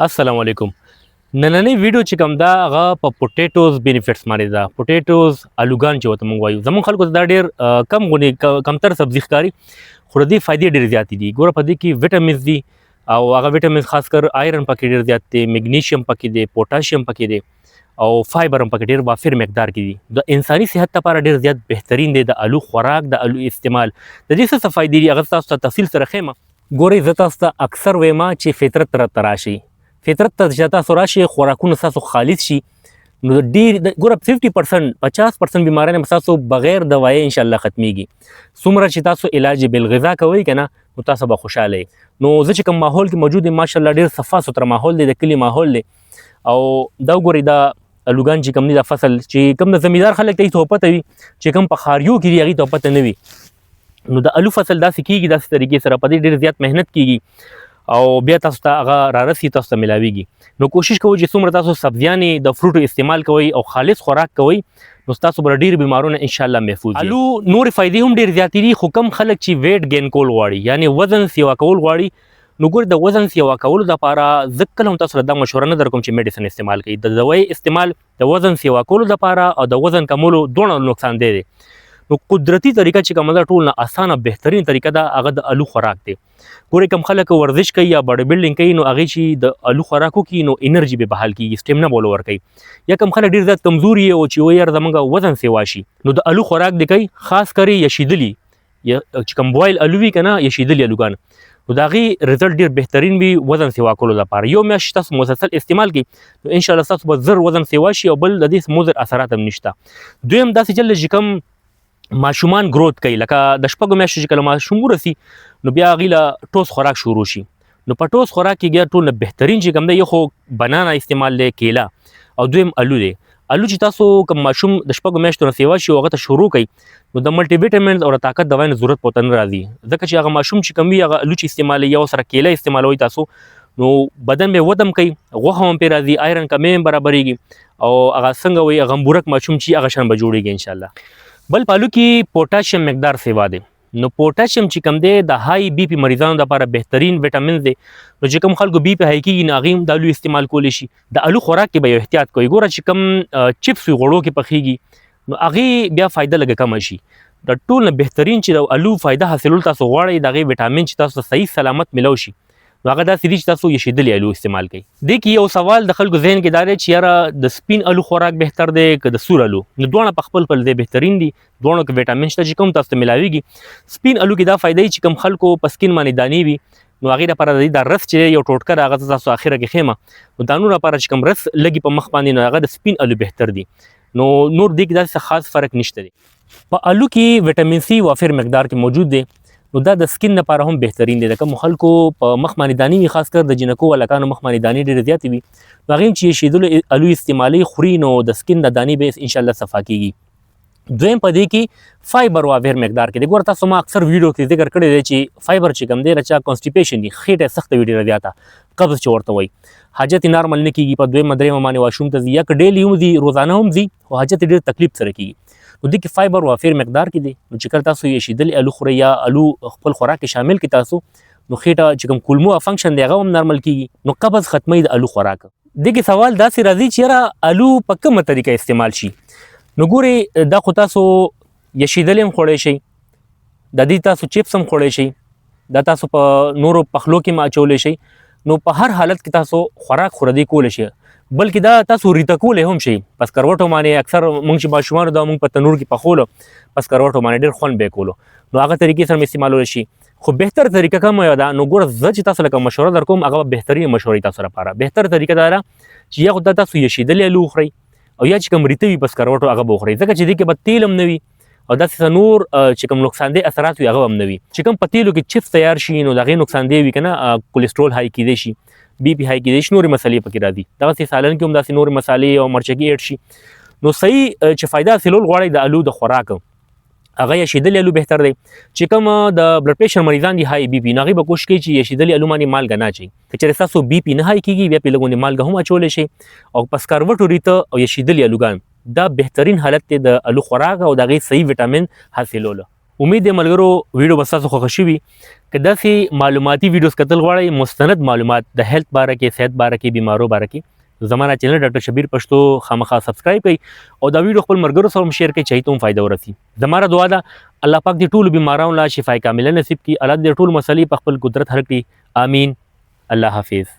السلام علیکم. نننۍ ویډیو چې کوم دا هغه په پوټیټوز بینیفټس باندې ده. پوټیټوز الوګان چې ورته موږ وایو. زموږ خلکو ته دا ډېر کم غونې کمتر سبزي ښکاري، خو د دې فایدې ډېرې زیاتې دي. ګوره په دې کې ویټامینز دي او هغه ویټامینز خاص کر آیرن پکې ډېر زیات دی، میګنیشیم پکې دی، پوټاشیم پکې دی او فایبر هم پکې ډېر وافر مقدار کې دي. د انساني صحت لپاره ډېر زیات بهترین دی د الو خوراک، د الو استعمال. د دې څه فایدې دي هغه تاسو ته تفصیل سره ښیم. ګورئ زه تاسو ته اکثر وایم چې فطرت ته راشئ. فطرت ته چې تاسو راشئ خوراکونه ستاسو خالص شي، نو ډېر ګوره 50% 50% بیماریان به ستاسو بغیر دوایي انشاءالله ختمیږي. څومره چې تاسو علاج بالغذا کوئ که نه نو تاسو به خوشحاله یئ. نو زه چې کوم ماحول کې موجود یم ماشاءالله ډېر صفا سوتره ماحول دی، د کلي ماحول دی. او دا وګورئ دا الوګان چې کوم دی دا فصل چې کوم د زمیندار خلک ته هیڅ پته وي، چې کوم په ښاریو کې دي هغوی ته پته نه وي، نو د الو فصل داسې کېږي، داسې طریقې سره په دې ډېر زیات محنت کېږي او بیا تاسو ته هغه رارسي، تاسو ته میلاویږي. نو کوشش کوئ چې څومره تاسو سبزیانې د فروټو استعمال کوئ او خالص خوراک کوئ نو ستاسو به ډېر بیمارونه انشاءالله محفوظ وي. الو نورې فایدې هم ډېر زیاتې دي، خو کم خلک چې ویټ ګین کول غواړي، یعنې وزن سیوا کول غواړي، نو ګورې د وزن سیوا کولو دپاره زه کله هم تاسو ته دا مشوره نه درکوم چې میډیسن استعمال کوئ. د دوایي استعمال د وزن سیوا کولو دپاره او د وزن کمولو دواړه نقصاندی دی. نو قدرتي طریقه چې کومه ده ټول نه اسانه بهترین طریقه ده هغه د الو خوراک دی. ګورئ کوم خلک ورزش کوي یا باډي بلډینګ کوي نو هغوی چې د الو خوراک وکړي نو انرژي به بحال کېږي، سټیمنا به ول ورکوي. یا کوم خلک ډېر زیات کمزوري او چې وایي یاره زموږ وزن سیوا شي نو د الو خوراک دی کوي، خاص کر یشیدلي چې کوم بوایل الو وي که نه یشیدلي الوګان، نو د هغې رزلټ ډېر بهترین وي وزن سیوا کولو لپاره. یو میاشت تاسو مسلسل استعمال کړئ نو انشاءالله ستاسو به زر وزن سیوا شي او بل د دې مضر اثرات هم نشته. دویم داسې چل چې کوم ماشومان گروت کوي، لکه د شپږو میاشتو چې کله ماشوم ورسي نو بیا هغوی له ټوس خوراک شروع شي. نو په ټوس خوراک کې بیا ټول نه بهترین چې کوم دی یو خو بنانا استعمال دی، کیله، او دویم الو دی. الو چې تاسو کوم ماشوم د شپږو میاشتو نه سیوا شي او هغه ته شروع کوي نو د ملټي ویټامینز او د طاقت دوایو نه ضرورت پورته نه راځي، ځکه چې هغه ماشوم چې کوم وي هغه الو چې استعمالوي یا سره کیله استعمالوي تاسو نو بدن به ودم کوي، غوښه هم پرې راځي، آیرن کمی هم برابرېږي او هغه څنګه وایي هغه غمبورک ماشوم چې هغه شان به جوړېږي انشاءالله. بل په الو کې پوټاشیم مقدار سیوا دی. نو پوټاشیم چې کوم دی د های بی پی مریضانو لپاره بهترین ویټامین دی. نو چې کوم خلکو بی پی های کېږي نو هغوی هم د الو استعمال کولی شي. د الو خوراک کې به یو احتیاط کوئ. ګوره چې کوم چپس وي غوړو کې پخېږي نو هغې بیا فایده لږه کمه شي. د ټول نه بهترین چې د الو فایده حاصلول تاسو غواړئ د هغې ویټامین چې تاسو ته صحیح سلامت میلو شي نو هغه داسې دي چې تاسو یشیدلي الو استعمال کوئ. دې کې یو سوال د خلکو ذهن کې دا دی چې یاره د سپین الو خوراک بهتر دی که د سور الو؟ نو دواړه په خپل ځای بهترین دي، دواړو کې ویټامین شته چې کوم تاسو ته میلاویږي. سپین الو کې دا فایده چې کوم خلکو په سکین باندې دانې وي نو هغې لپاره د دې دا رس چې یو ټوټکه ده هغه تاسو اخره کې ښیمه نو دانو لپاره چې کوم رس لګي په مخ باندې نو هغه د سپین الو بهتر دي. نو نور دې کې داسې خاص فرق نشته دی. په الو کې ویټامین سی وافر مقدار کې موجود دی نو دا د سکین لپاره هم بهترین دی. د کوم خلکو په مخ باندې دانې وي، خاص کر د جنکو هلکانو مخ باندې دانې ډېرې زیاتې وي نو هغوی چې یشیدلو الو استعمالوي خوري نو د سکین د دانې به انشاءالله صفا کېږي. دویم په دې کې فایبر وافر مقدار کې دی. ګوره تاسو ما اکثر ویډیو کې ذکر کړی دی چې فایبر چې کوم دی رچا کانسټیپیشن دی، خېټه سخته وي ډېره زیاته، قبض چې ورته وایي، حاجت یې نارمل نه کېږي، په دویمه دریمه باندې واشروم ته ځي یا که ډیلی هم ځي روزانه هم ځي خو حاجت یې ډېر تکلیف سره کېږي. نو دې کې فایبر وافر مقدار کې دی. نو چې کله تاسو یشیدلي الو خورئ یا الو خپل خوراک کې شامل کړئ تاسو نو خېټه چې کوم کولمو فنکشن دی هغه هم نارمل کېږي نو قبض ختموي د الو خوراک. دې کې سوال داسې راځي چې یاره الو په کومه طریقه استعمال شي؟ نو ګورئ دا خو تاسو یشیدلي هم خوړی شئ، د دې تاسو چپس هم خوړی شئ، دا تاسو په نورو پخلو کې هم اچولی شئ. نو په هر حالت کې تاسو خوراک خوردی کولی شئ، بلکې دا تاسو ریته کولی هم شئ. په سکروټو باندې اکثر موږ چې ماشومانو دا موږ په تنور کې پخولو په سکروټو باندې ډېر خوند به یې کولو نو هغه طریقې سره هم استعمالولی شي. خو بهتر طریقه کومه یوه ده؟ نو ګوره زه چې تاسو لکه مشوره در کوم هغه بهترین مشورې تاسو لپاره. بهتر طریقه دا ده چې یا خو دا تاسو یشیدلي الو وخورئ او یا چې کوم ریته وي په سکروټو هغه به وخورئ، ځکه چې دې کې به تیل هم نه وي او داسې نور چې کوم نقصاندې اثرات وي هغه هم نه وي. چې کوم په تیلو کې چپس تیار شي نو د هغې نقصاندې وي که نه، کولیسټرول های کیدی شي، بی پی های کیدی شي، نورې مسلې پکې راځي. دغسې سالن کې هم داسې نورې مسالې او مرچکي ایډ شي. نو صحیح چې فایده حاصلول غواړئ د الو د خوراک هغه یشیدلي الو بهتر دی. چې کوم د بلډ پریشر مریضان دي های بی پي نو هغوی به کوشش کوي چې یشیدلي الو باندې مالګه نه اچوي. که چېرې ستاسو بی پي نه های کېږي بیا پرې لږ غوندې مالګه هم اچولی شئ او په سکروټو ریته او یشیدلي الوګان دا بهترین حالت دی د الو خوراک او د هغې صحیح ویټامین حاصلولو. امید دی ملګرو ویډیو به تاسو خوښ شي که داسې معلوماتي ویډیوز کتل غواړئ مستند معلومات د هیلث باره کې صحت باره کې بیمارو باره کې زموږ چینل ډاکټر شبیر پښتو خامخا سبسکرایب کړئ او دا ویډیو خپل ملګرو سره هم شیر کړئ چې هغوی ته هم فایده ورسي زموږ دعا ده الله پاک دې ټولو بیمارانو له شفای کامله نصیب کړي الله دې ټول مسلې په خپل قدرت حل کړي آمین الله حافظ